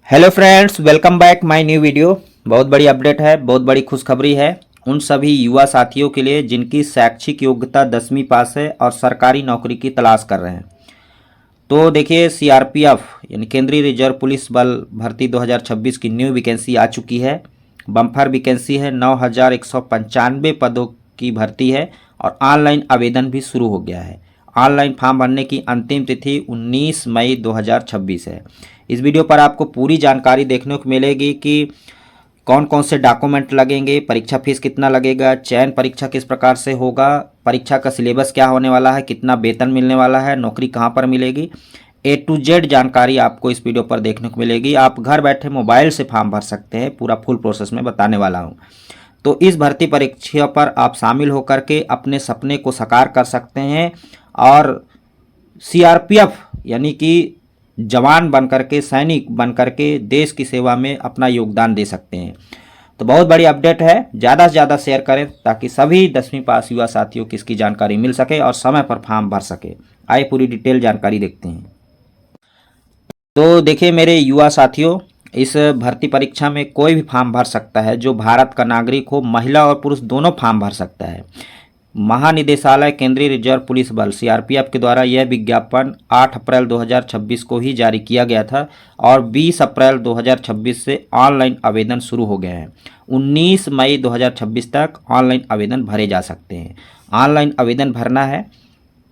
Hello friends, welcome back my new video. बहुत बड़ी update है, बहुत बड़ी खुशखबरी है उन सभी युवा साथियों के लिए जिनकी शैक्षिक योग्यता 10वीं पास है और सरकारी नौकरी की तलाश कर रहे हैं। तो देखिए, सीआरपीएफ यानी केंद्रीय रिजर्व पुलिस बल भर्ती 2026 की न्यू वैकेंसी आ चुकी है। बम्पर वैकेंसी है, 9,195 पदों की भर्ती है और ऑनलाइन आवेदन भी शुरू हो गया है। ऑनलाइन फॉर्म भरने की अंतिम तिथि 19 मई 2026 है। इस वीडियो पर आपको पूरी जानकारी देखने को मिलेगी कि कौन कौन से डॉक्यूमेंट लगेंगे, परीक्षा फीस कितना लगेगा, चयन परीक्षा किस प्रकार से होगा, परीक्षा का सिलेबस क्या होने वाला है, कितना वेतन मिलने वाला है, नौकरी कहाँ पर मिलेगी। A to Z जानकारी आपको इस वीडियो पर देखने को मिलेगी। आप घर बैठे मोबाइल से फॉर्म भर सकते हैं, पूरा फुल प्रोसेस में बताने वाला हूँ। तो इस भर्ती परीक्षा पर आप शामिल होकर के अपने सपने को साकार कर सकते हैं और सीआरपीएफ यानी कि जवान बनकर के, सैनिक बनकर के देश की सेवा में अपना योगदान दे सकते हैं। तो बहुत बड़ी अपडेट है, ज़्यादा से ज़्यादा शेयर करें ताकि सभी 10वीं पास युवा साथियों को इसकी जानकारी मिल सके और समय पर फॉर्म भर सके। आइए पूरी डिटेल जानकारी देखते हैं। तो देखिए मेरे युवा साथियों, इस भर्ती परीक्षा में कोई भी फॉर्म भर सकता है जो भारत का नागरिक हो। महिला और पुरुष दोनों फॉर्म भर सकता है। महानिदेशालय केंद्रीय रिजर्व पुलिस बल सीआरपीएफ के द्वारा यह विज्ञापन 8 अप्रैल 2026 को ही जारी किया गया था और 20 अप्रैल 2026 से ऑनलाइन आवेदन शुरू हो गए हैं। 19 मई 2026 तक ऑनलाइन आवेदन भरे जा सकते हैं। ऑनलाइन आवेदन भरना है।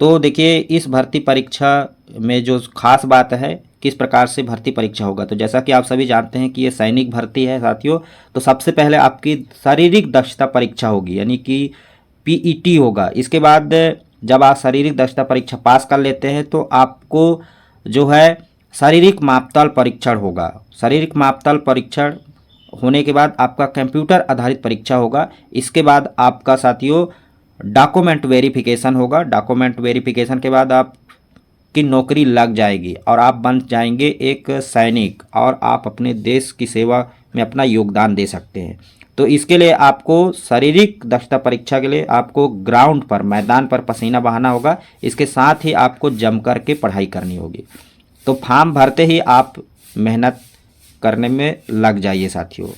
तो देखिए, इस भर्ती परीक्षा में जो खास बात है, किस प्रकार से भर्ती परीक्षा होगा। तो जैसा कि आप सभी जानते हैं कि ये सैनिक भर्ती है साथियों। तो सबसे पहले आपकी शारीरिक दक्षता परीक्षा होगी यानी कि पीईटी होगा। इसके बाद जब आप शारीरिक दक्षता परीक्षा पास कर लेते हैं तो आपको जो है शारीरिक मापतल परीक्षण होगा। शारीरिक मापतल परीक्षण होने के बाद आपका कंप्यूटर आधारित परीक्षा होगा। इसके बाद आपका साथियों डॉक्यूमेंट वेरिफिकेशन होगा। डॉक्यूमेंट वेरिफिकेशन के बाद आपकी नौकरी लग जाएगी और आप बन जाएंगे एक सैनिक और आप अपने देश की सेवा में अपना योगदान दे सकते हैं। तो इसके लिए आपको शारीरिक दक्षता परीक्षा के लिए आपको ग्राउंड पर, मैदान पर पसीना बहाना होगा। इसके साथ ही आपको जम कर के पढ़ाई करनी होगी। तो फॉर्म भरते ही आप मेहनत करने में लग जाइए साथियों।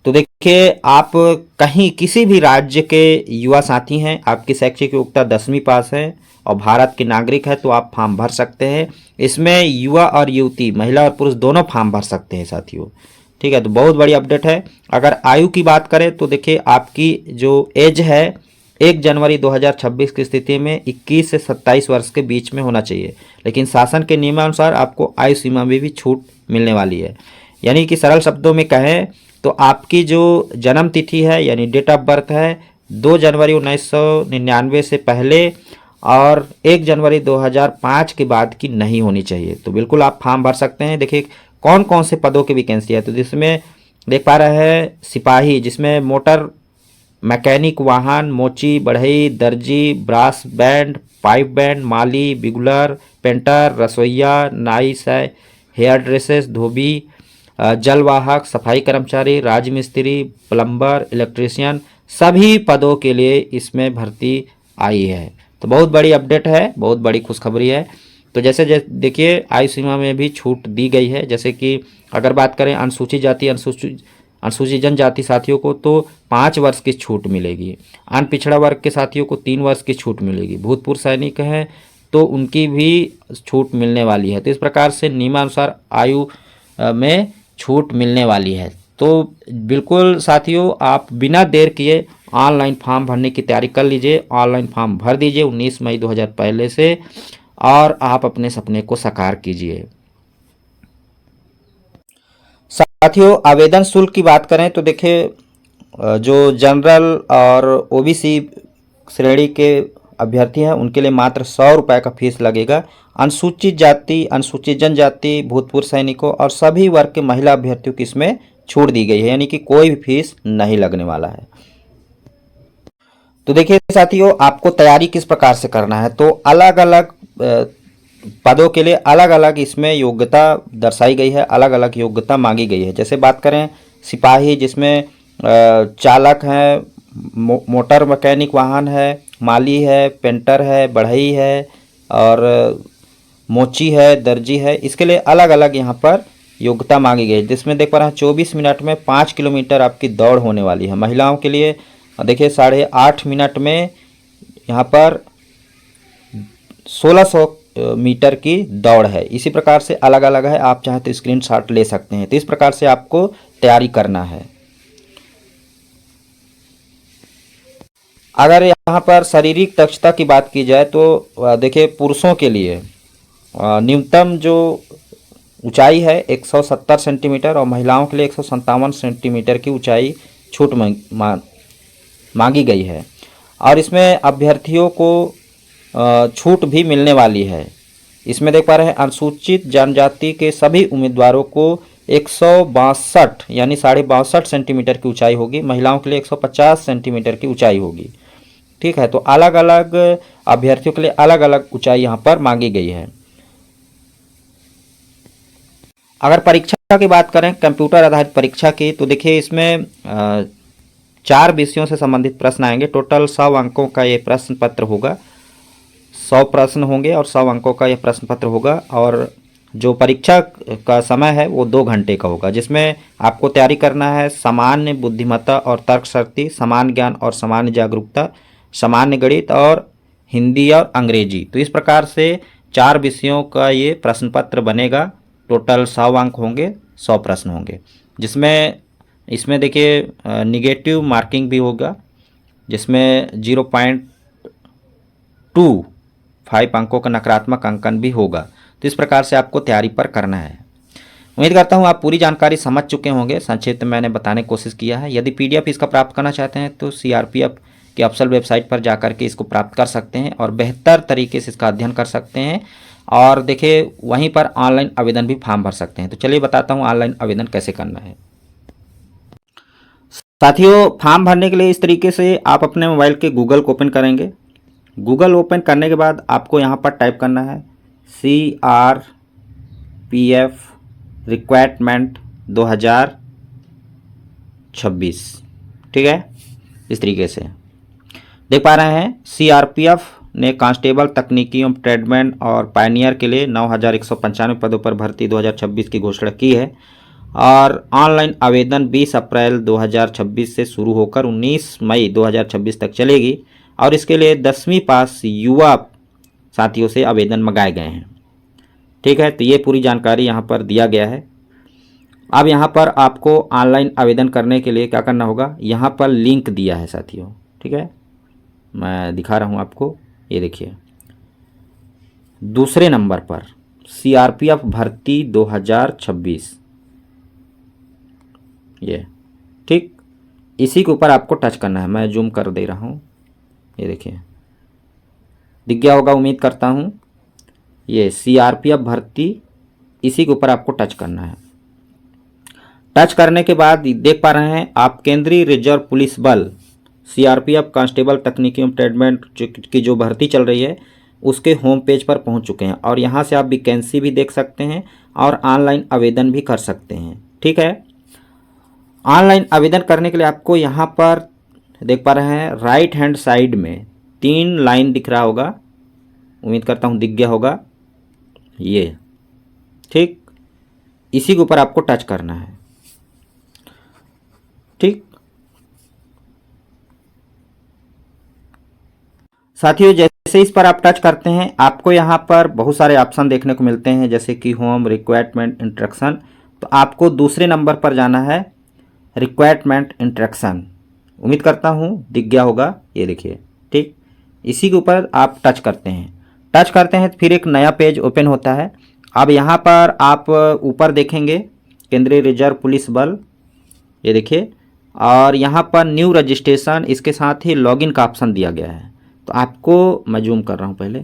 तो देखिए, आप कहीं किसी भी राज्य के युवा साथी हैं, आपकी शैक्षिक योग्यता 10वीं पास है और भारत के नागरिक है तो आप फॉर्म भर सकते हैं। इसमें युवा और युवती, महिला और पुरुष दोनों फॉर्म भर सकते हैं साथियों। ठीक है, तो बहुत बड़ी अपडेट है। अगर आयु की बात करें तो देखिए, आपकी जो एज है 1 जनवरी 2026 की स्थिति में 21 से 27 वर्ष के बीच में होना चाहिए। लेकिन शासन के नियमानुसार आपको आयु सीमा में भी छूट मिलने वाली है। यानी कि सरल शब्दों में कहें तो आपकी जो जन्म तिथि है यानी डेट ऑफ बर्थ है 2 जनवरी 1999 से पहले और 1 जनवरी 2005 के बाद की नहीं होनी चाहिए। तो बिल्कुल आप फॉर्म भर सकते हैं। देखिए कौन कौन से पदों की वैकेंसी है। तो जिसमें देख पा रहे हैं सिपाही, जिसमें मोटर मैकेनिक, वाहन, मोची, बढ़ई, दर्जी, ब्रास बैंड, पाइप बैंड, माली, बिगुलर, पेंटर, रसोइया, नाई, हेयर ड्रेसेस, धोबी, जलवाहक, सफाई कर्मचारी, राजमिस्त्री, प्लम्बर, इलेक्ट्रीशियन, सभी पदों के लिए इसमें भर्ती आई है। तो बहुत बड़ी अपडेट है, बहुत बड़ी खुशखबरी है। तो जैसे देखिए, आयु सीमा में भी छूट दी गई है। जैसे कि अगर बात करें अनुसूचित जाति, अनुसूचित जनजाति साथियों को तो 5 वर्ष की छूट मिलेगी। अन्य पिछड़ा वर्ग के साथियों को 3 वर्ष की छूट मिलेगी। भूतपूर्व सैनिक हैं तो उनकी भी छूट मिलने वाली है। तो इस प्रकार से नियमानुसार आयु में छूट मिलने वाली है। तो बिल्कुल साथियों, आप बिना देर किए ऑनलाइन फॉर्म भरने की तैयारी कर लीजिए। ऑनलाइन फॉर्म भर दीजिए 19 मई 2000 पहले से और आप अपने सपने को साकार कीजिए। साथियों, आवेदन शुल्क की बात करें तो देखिए, जो जनरल और ओबीसी श्रेणी के अभ्यर्थी हैं उनके लिए मात्र 100 रुपये का फीस लगेगा। अनुसूचित जाति, अनुसूचित जनजाति, भूतपूर्व सैनिकों और सभी वर्ग के महिला अभ्यर्थियों की इसमें छूट दी गई है, यानी कि कोई भी फीस नहीं लगने वाला है। तो देखिए साथियों, आपको तैयारी किस प्रकार से करना है। तो अलग अलग पदों के लिए अलग अलग इसमें योग्यता दर्शाई गई है, अलग अलग योग्यता मांगी गई है। जैसे बात करें सिपाही, जिसमें चालक है, मोटर मैकेनिक वाहन है, माली है, पेंटर है, बढ़ई है और मोची है, दर्जी है, इसके लिए अलग अलग यहाँ पर योग्यता मांगी गई है। जिसमें देख पा रहे हैं 24 मिनट में 5 किलोमीटर आपकी दौड़ होने वाली है। महिलाओं के लिए देखिए 8.5 मिनट में यहाँ पर 1600 मीटर की दौड़ है। इसी प्रकार से अलग अलग है, आप चाहे तो स्क्रीनशॉट ले सकते हैं। तो इस प्रकार से आपको तैयारी करना है। अगर यहाँ पर शारीरिक दक्षता की बात की जाए तो देखिए पुरुषों के लिए न्यूनतम जो ऊंचाई है 170 सेंटीमीटर और महिलाओं के लिए 157 सेंटीमीटर की ऊंचाई छूट मांगी गई है। और इसमें अभ्यर्थियों को छूट भी मिलने वाली है। इसमें देख पा रहे हैं अनुसूचित जनजाति के सभी उम्मीदवारों को 162 यानी 62.5 सेंटीमीटर की ऊंचाई होगी। महिलाओं के लिए 150 सेंटीमीटर की ऊंचाई होगी। ठीक है, तो अलग अलग अभ्यर्थियों के लिए अलग अलग ऊंचाई यहाँ पर मांगी गई है। अगर परीक्षा की बात करें कंप्यूटर आधारित परीक्षा की, तो देखिए इसमें 4 विषयों से संबंधित प्रश्न आएंगे। टोटल 100 अंकों का ये प्रश्न पत्र होगा। 100 प्रश्न होंगे और 100 अंकों का यह प्रश्न पत्र होगा। और जो परीक्षा का समय है वो 2 घंटे का होगा, जिसमें आपको तैयारी करना है सामान्य बुद्धिमत्ता और तर्कशक्ति, सामान्य ज्ञान और सामान्य जागरूकता, सामान्य गणित और हिंदी और अंग्रेजी। तो इस प्रकार से 4 विषयों का ये प्रश्न पत्र बनेगा। टोटल 100 अंक होंगे, 100 प्रश्न होंगे, जिसमें इसमें देखिए निगेटिव मार्किंग भी होगा, जिसमें 0.25 अंकों का नकारात्मक अंकन भी होगा। तो इस प्रकार से आपको तैयारी पर करना है। उम्मीद करता हूँ आप पूरी जानकारी समझ चुके होंगे। संक्षिप्त में मैंने बताने की कोशिश किया है। यदि पीडीएफ इसका प्राप्त करना चाहते हैं तो सीआरपीएफ की ऑफिशियल वेबसाइट पर जाकर के इसको प्राप्त कर सकते हैं और बेहतर तरीके से इसका अध्ययन कर सकते हैं। और देखिए वहीं पर ऑनलाइन आवेदन भी फॉर्म भर सकते हैं। तो चलिए बताता हूँ ऑनलाइन आवेदन कैसे करना है। साथियों, फॉर्म भरने के लिए इस तरीके से आप अपने मोबाइल के गूगल को ओपन करेंगे। गूगल ओपन करने के बाद आपको यहाँ पर टाइप करना है CRPF रिक्वायरमेंट 2026। ठीक है, इस तरीके से देख पा रहे हैं CRPF ने कांस्टेबल, तकनीकी एवं ट्रेडमैन और पायनियर के लिए 9195 पदों पर भर्ती 2026 की घोषणा की है। और ऑनलाइन आवेदन 20 अप्रैल 2026 से शुरू होकर 19 मई 2026 तक चलेगी। और इसके लिए 10वीं पास युवा साथियों से आवेदन मंगाए गए हैं। ठीक है, तो ये पूरी जानकारी यहाँ पर दिया गया है। अब यहाँ पर आपको ऑनलाइन आवेदन करने के लिए क्या करना होगा, यहाँ पर लिंक दिया है साथियों। ठीक है, मैं दिखा रहा हूँ आपको, ये देखिए दूसरे नंबर पर CRPF भर्ती 2026, ये ठीक इसी के ऊपर आपको टच करना है। मैं जूम कर दे रहा हूँ, ये देखिए दिख गया होगा उम्मीद करता हूँ। ये CRPF भर्ती, इसी के ऊपर आपको टच करना है। टच करने के बाद देख पा रहे हैं आप केंद्रीय रिजर्व पुलिस बल CRPF कांस्टेबल, तकनीकी एवं ट्रेडमैन की जो भर्ती चल रही है उसके होम पेज पर पहुंच चुके हैं। और यहाँ से आप वैकेंसी भी देख सकते हैं और ऑनलाइन आवेदन भी कर सकते हैं। ठीक है, ऑनलाइन आवेदन करने के लिए आपको यहाँ पर देख पा रहे हैं राइट हैंड साइड में 3 लाइन दिख रहा होगा, उम्मीद करता हूँ दिख गया होगा ये। ठीक, इसी के ऊपर आपको टच करना है। ठीक साथियों, जैसे इस पर आप टच करते हैं आपको यहाँ पर बहुत सारे ऑप्शन देखने को मिलते हैं, जैसे कि होम, रिक्वायरमेंट, इंस्ट्रक्शन। तो आपको दूसरे नंबर पर जाना है, रिक्वायरमेंट इंस्ट्रक्शन। उम्मीद करता हूँ दिख गया होगा, ये देखिए। ठीक, इसी के ऊपर आप टच करते हैं। टच करते हैं तो फिर एक नया पेज ओपन होता है। अब यहाँ पर आप ऊपर देखेंगे केंद्रीय रिजर्व पुलिस बल, ये देखिए। और यहाँ पर न्यू रजिस्ट्रेशन, इसके साथ ही लॉगिन का ऑप्शन दिया गया है। तो आपको, मैं जूम कर रहा हूँ पहले,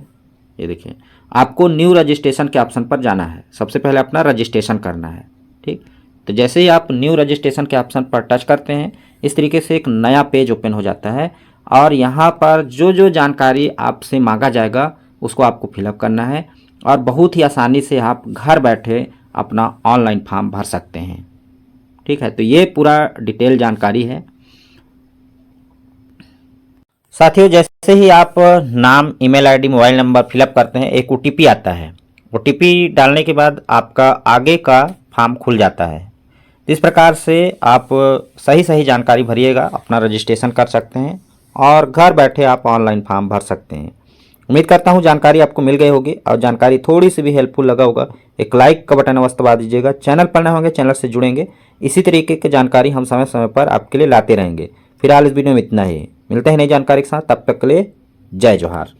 ये देखिए आपको न्यू रजिस्ट्रेशन के ऑप्शन पर जाना है। सबसे पहले अपना रजिस्ट्रेशन करना है। ठीक, तो जैसे ही आप न्यू रजिस्ट्रेशन के ऑप्शन पर टच करते हैं इस तरीके से एक नया पेज ओपन हो जाता है। और यहाँ पर जो जो जानकारी आपसे मांगा जाएगा उसको आपको फिलअप करना है और बहुत ही आसानी से आप घर बैठे अपना ऑनलाइन फॉर्म भर सकते हैं। ठीक है, तो ये पूरा डिटेल जानकारी है साथियों। जैसे ही आप नाम, email ID, mobile number fill up करते हैं एक OTP आता है। OTP डालने के बाद आपका आगे का फॉर्म खुल जाता है। इस प्रकार से आप सही सही जानकारी भरिएगा, अपना रजिस्ट्रेशन कर सकते हैं और घर बैठे आप ऑनलाइन फॉर्म भर सकते हैं। उम्मीद करता हूँ जानकारी आपको मिल गई होगी और जानकारी थोड़ी सी भी हेल्पफुल लगा होगा। एक लाइक का बटन अवश्य दबा दीजिएगा। चैनल पर नए होंगे चैनल से जुड़ेंगे। इसी तरीके की जानकारी हम समय समय पर आपके लिए लाते रहेंगे। फिलहाल इस वीडियो में इतना ही, मिलते हैं नई जानकारी के साथ, तब तक के लिए जय जोहार।